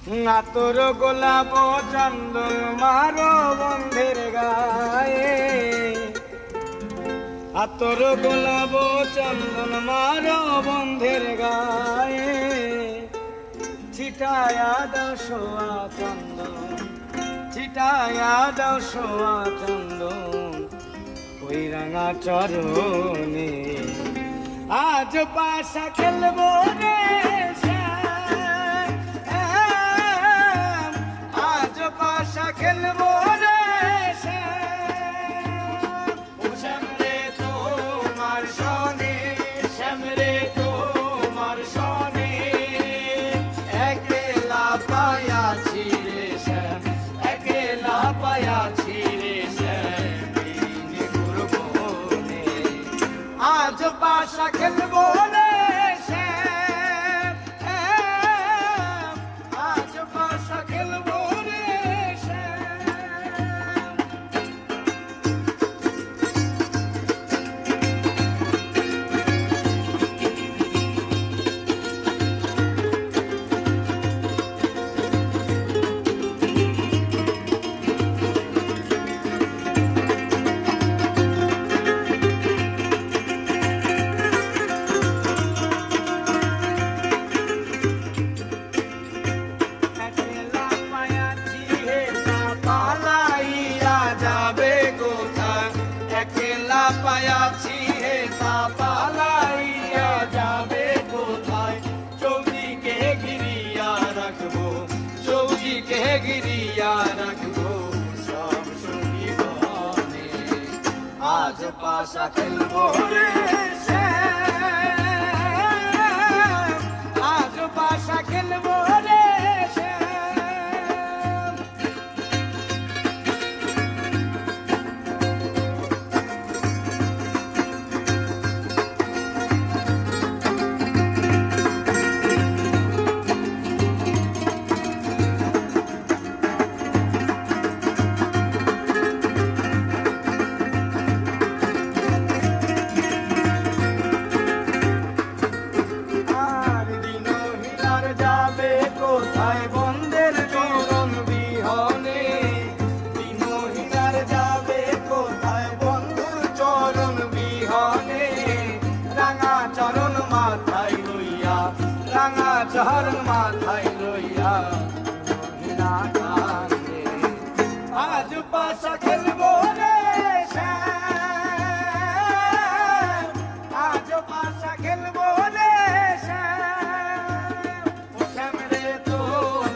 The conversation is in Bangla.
না তোর গোলাপ চন্দন মারো বন্ধের গায়ে, তোর গোলাপ চন্দন মারো বন্ধের গায়ে, ছিটায়া দাও সোয়া চন্দন, ছিটায়া দাও সোয়া চন্দন ওই রাঙা চরণে। আজ পাশা খেলবো রে শ্যাম, আজ পাশা খেলবো রে শ্যাম। ও শ্যাম রে তোমার সনে, শ্যাম রে তোমার সনে, একলা পায়াছি রে শ্যাম, একলা পায়াছি রে শ্যাম। আজ পাশা খেলবো রে শ্যাম, আজ পাশা খেলবো রে শ্যাম। একলা পায়াছি হে তা পালাইয়া যাবে কোথায়, চৌদিকে ঘিরিয়া রাখবো, চৌদিকে ঘিরিয়া রাখবো সব সঙ্গী বনে। আজ পাশা খেলবো রে শ্যাম, আজ পাশা খেলবো রে শ্যাম। কোথায় বন্ধের চরণ বিহনে, দিনহীনার যাবে কোথায় বন্ধুর চরণ বিহনে। রাঙা চরণ মাথায় লইয়া, রাঙা চরণ মাথায় লইয়া দিনহীনা কান্দে। আজ পাশা খেলবো রে